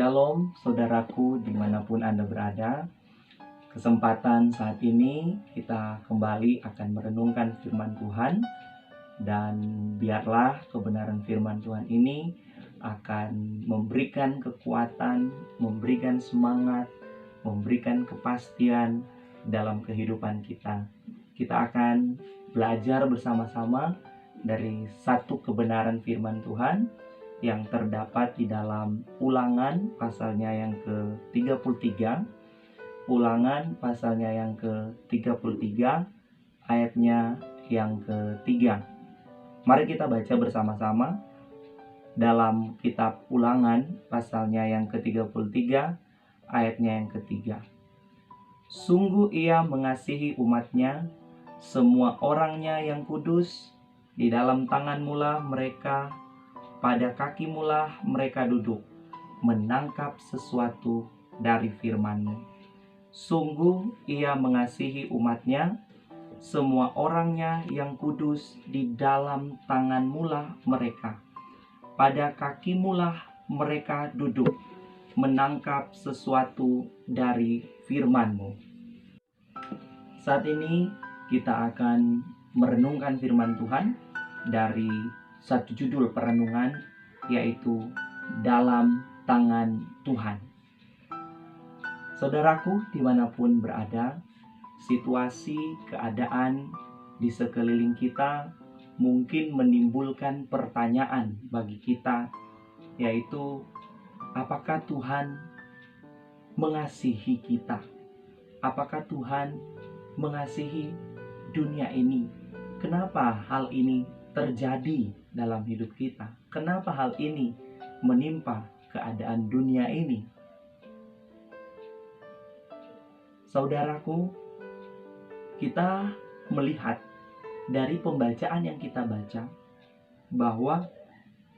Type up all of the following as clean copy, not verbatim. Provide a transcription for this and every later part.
Shalom saudaraku dimanapun Anda berada. Kesempatan saat ini kita kembali akan merenungkan firman Tuhan. Dan biarlah kebenaran firman Tuhan ini akan memberikan kekuatan, memberikan semangat, memberikan kepastian dalam kehidupan kita. Kita akan belajar bersama-sama dari satu kebenaran firman Tuhan yang terdapat di dalam Ulangan pasalnya yang ke-33. Ulangan pasalnya yang ke-33 ayatnya yang ke-3. Mari kita baca bersama-sama dalam kitab Ulangan pasalnya yang ke-33 ayatnya yang ke-3. Sungguh ia mengasihi umatnya, semua orangnya yang kudus, di dalam tanganmu-lah mereka, pada kakimu-lah mereka duduk, menangkap sesuatu dari firman-Mu. Sungguh ia mengasihi umatnya, semua orangnya yang kudus, di dalam tanganmu-lah mereka, pada kakimu-lah mereka duduk, menangkap sesuatu dari firman-Mu. Saat ini kita akan merenungkan firman Tuhan dari satu judul perenungan, yaitu Dalam Tangan Tuhan. Saudaraku dimanapun berada, situasi keadaan di sekeliling kita mungkin menimbulkan pertanyaan bagi kita, yaitu apakah Tuhan mengasihi kita? Apakah Tuhan mengasihi dunia ini? Kenapa hal ini terjadi dalam hidup kita? Kenapa hal ini menimpa keadaan dunia ini? Saudaraku, kita melihat dari pembacaan yang kita baca bahwa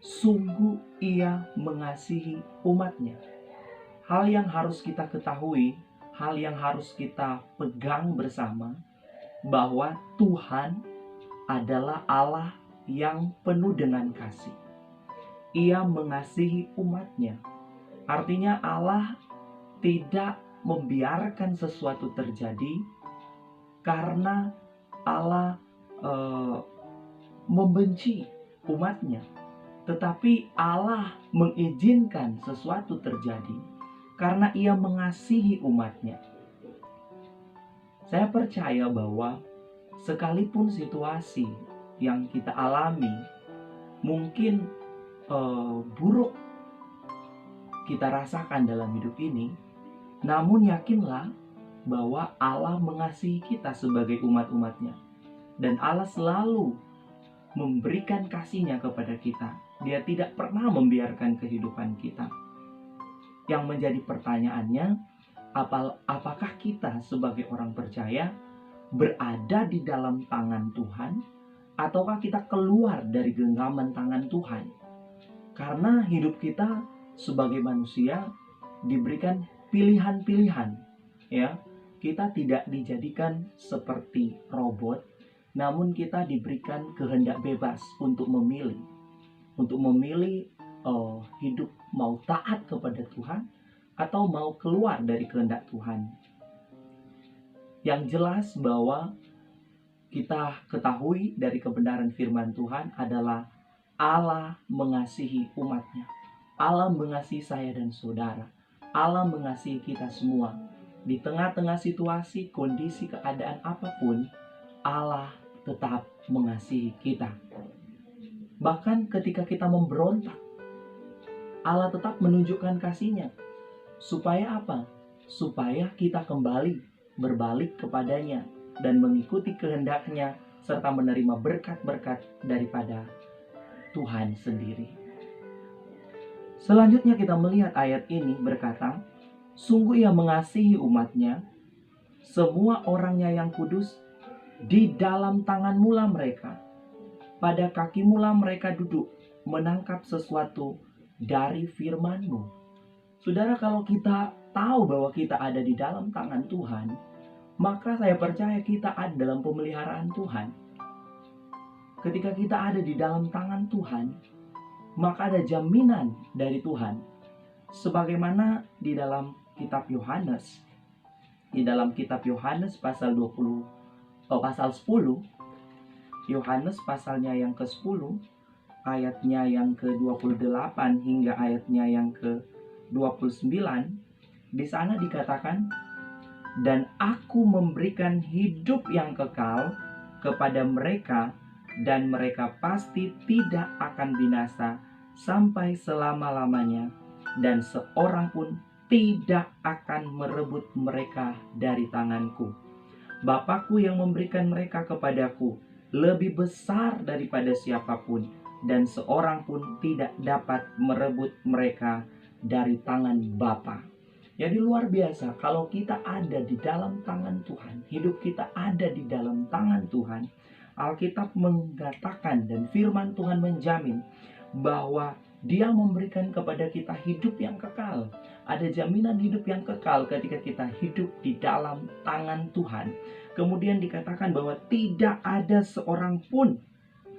sungguh ia mengasihi umatnya. Hal yang harus kita ketahui, hal yang harus kita pegang bersama, bahwa Tuhan adalah Allah yang penuh dengan kasih. Ia mengasihi umatnya. Artinya Allah tidak membiarkan sesuatu terjadi karena Allah membenci umatnya. Tetapi Allah mengizinkan sesuatu terjadi karena ia mengasihi umatnya. Saya percaya bahwa sekalipun situasi yang kita alami mungkin buruk kita rasakan dalam hidup ini, namun yakinlah bahwa Allah mengasihi kita sebagai umat-umatnya, dan Allah selalu memberikan kasih-Nya kepada kita. Dia tidak pernah membiarkan kehidupan kita. Yang menjadi pertanyaannya, apakah kita sebagai orang percaya berada di dalam tangan Tuhan, ataukah kita keluar dari genggaman tangan Tuhan? Karena hidup kita sebagai manusia diberikan pilihan-pilihan, ya. Kita tidak dijadikan seperti robot, namun kita diberikan kehendak bebas untuk memilih hidup mau taat kepada Tuhan atau mau keluar dari kehendak Tuhan. Yang jelas bahwa kita ketahui dari kebenaran firman Tuhan adalah Allah mengasihi umatnya. Allah mengasihi saya dan saudara. Allah mengasihi kita semua. Di tengah-tengah situasi, kondisi, keadaan apapun, Allah tetap mengasihi kita. Bahkan ketika kita memberontak, Allah tetap menunjukkan kasih-Nya. Supaya apa? Supaya kita kembali berbalik kepadanya dan mengikuti kehendak-Nya serta menerima berkat-berkat daripada Tuhan sendiri. Selanjutnya kita melihat ayat ini berkata, sungguh ia mengasihi umatnya, semua orangnya yang kudus, di dalam tanganmu-lah mereka, pada kakimu-lah mereka duduk, menangkap sesuatu dari firman-Mu. Saudara, kalau kita tahu bahwa kita ada di dalam tangan Tuhan, maka saya percaya kita ada dalam pemeliharaan Tuhan. Ketika kita ada di dalam tangan Tuhan, maka ada jaminan dari Tuhan. Sebagaimana di dalam kitab Yohanes, pasal 10, Yohanes pasalnya yang ke-10, ayatnya yang ke-28 hingga ayatnya yang ke-29, di sana dikatakan, "Dan aku memberikan hidup yang kekal kepada mereka, dan mereka pasti tidak akan binasa sampai selama-lamanya, dan seorang pun tidak akan merebut mereka dari tanganku. Bapakku yang memberikan mereka kepadaku lebih besar daripada siapapun, dan seorang pun tidak dapat merebut mereka dari tangan Bapa." Jadi luar biasa, kalau kita ada di dalam tangan Tuhan, hidup kita ada di dalam tangan Tuhan. Alkitab mengatakan dan firman Tuhan menjamin bahwa Dia memberikan kepada kita hidup yang kekal. Ada jaminan hidup yang kekal ketika kita hidup di dalam tangan Tuhan. Kemudian dikatakan bahwa tidak ada seorang pun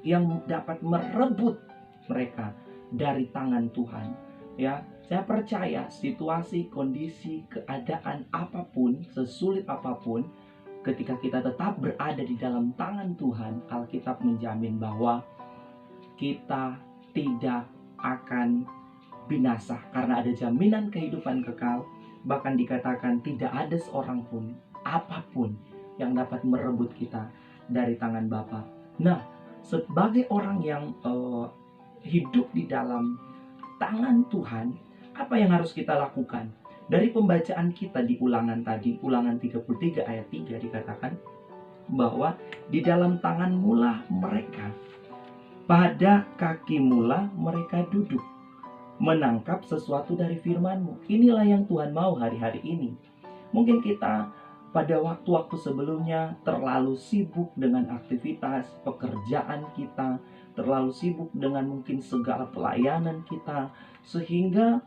yang dapat merebut mereka dari tangan Tuhan. Ya, saya percaya situasi, kondisi, keadaan apapun, sesulit apapun, ketika kita tetap berada di dalam tangan Tuhan, Alkitab menjamin bahwa kita tidak akan binasa karena ada jaminan kehidupan kekal. Bahkan dikatakan tidak ada seorang pun, apapun, yang dapat merebut kita dari tangan Bapa. Nah, sebagai orang yang hidup di dalam tangan Tuhan, apa yang harus kita lakukan? Dari pembacaan kita di Ulangan tadi, Ulangan 33 ayat 3 dikatakan bahwa di dalam tanganmu lah mereka, pada kakimu lah mereka duduk, menangkap sesuatu dari firman-Mu. Inilah yang Tuhan mau hari-hari ini. Mungkin kita pada waktu-waktu sebelumnya terlalu sibuk dengan aktivitas pekerjaan kita, terlalu sibuk dengan mungkin segala pelayanan kita, sehingga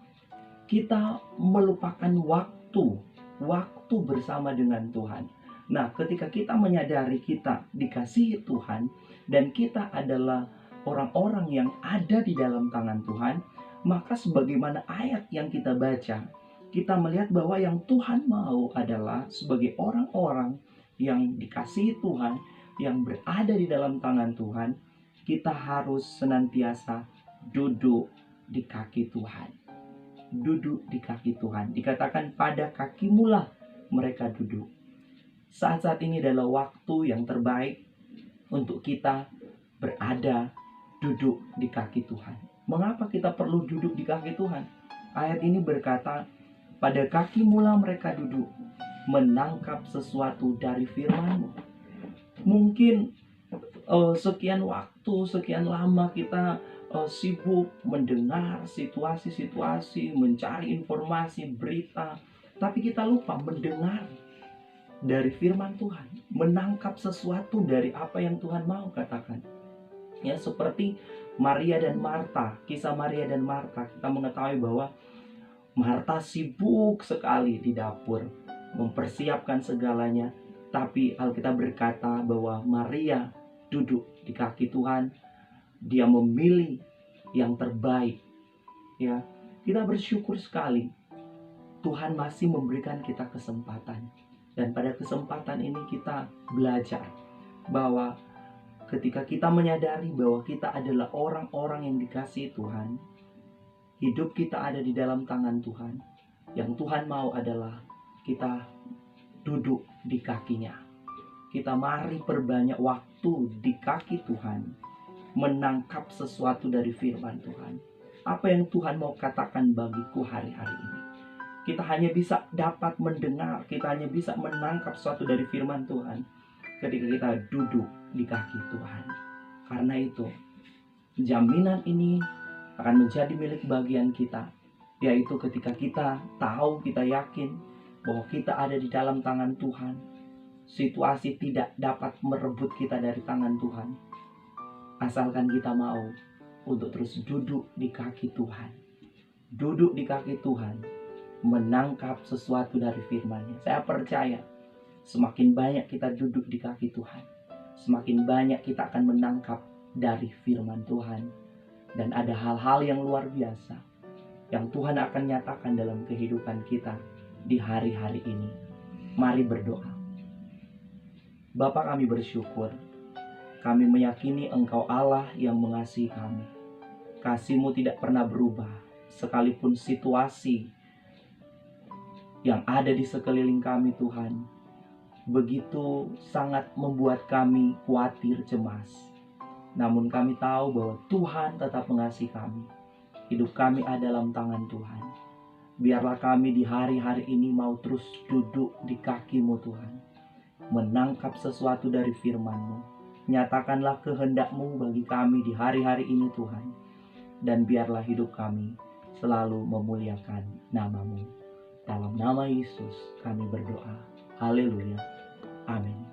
kita melupakan waktu bersama dengan Tuhan. Nah, ketika kita menyadari kita dikasihi Tuhan dan kita adalah orang-orang yang ada di dalam tangan Tuhan, maka sebagaimana ayat yang kita baca, kita melihat bahwa yang Tuhan mau adalah sebagai orang-orang yang dikasihi Tuhan, yang berada di dalam tangan Tuhan, kita harus senantiasa duduk di kaki Tuhan. Duduk di kaki Tuhan. Dikatakan pada kakimulah mereka duduk. Saat-saat ini adalah waktu yang terbaik untuk kita berada duduk di kaki Tuhan. Mengapa kita perlu duduk di kaki Tuhan? Ayat ini berkata, pada kakimu lah mereka duduk, menangkap sesuatu dari firman-Mu. Mungkin sekian waktu, sekian lama kita sibuk mendengar situasi-situasi, mencari informasi, berita, tapi kita lupa mendengar dari firman Tuhan, menangkap sesuatu dari apa yang Tuhan mau katakan. Ya, seperti Maria dan Marta, kisah Maria dan Marta, kita mengetahui bahwa Marta sibuk sekali di dapur, mempersiapkan segalanya, tapi Alkitab berkata bahwa Maria duduk di kaki Tuhan, dia memilih yang terbaik. Ya, kita bersyukur sekali Tuhan masih memberikan kita kesempatan. Dan pada kesempatan ini kita belajar bahwa ketika kita menyadari bahwa kita adalah orang-orang yang dikasihi Tuhan, hidup kita ada di dalam tangan Tuhan. Yang Tuhan mau adalah kita duduk di kakinya. Kita mari perbanyak waktu di kaki Tuhan, menangkap sesuatu dari firman Tuhan. Apa yang Tuhan mau katakan bagiku hari-hari ini? Kita hanya bisa dapat mendengar, kita hanya bisa menangkap sesuatu dari firman Tuhan ketika kita duduk di kaki Tuhan. Karena itu, jaminan ini akan menjadi milik bagian kita, yaitu ketika kita tahu, kita yakin bahwa kita ada di dalam tangan Tuhan. Situasi tidak dapat merebut kita dari tangan Tuhan, asalkan kita mau untuk terus duduk di kaki Tuhan. Duduk di kaki Tuhan, menangkap sesuatu dari firman-Nya. Saya percaya semakin banyak kita duduk di kaki Tuhan, semakin banyak kita akan menangkap dari firman Tuhan. Dan ada hal-hal yang luar biasa yang Tuhan akan nyatakan dalam kehidupan kita di hari-hari ini. Mari berdoa. Bapa, kami bersyukur. Kami meyakini Engkau Allah yang mengasihi kami. Kasih-Mu tidak pernah berubah, sekalipun situasi yang ada di sekeliling kami, Tuhan, begitu sangat membuat kami khawatir, cemas. Namun kami tahu bahwa Tuhan tetap mengasihi kami. Hidup kami ada dalam tangan Tuhan. Biarlah kami di hari-hari ini mau terus duduk di kaki-Mu, Tuhan, menangkap sesuatu dari firman-Mu. Nyatakanlah kehendak-Mu bagi kami di hari-hari ini, Tuhan. Dan biarlah hidup kami selalu memuliakan nama-Mu. Dalam nama Yesus kami berdoa. Haleluya. Amin.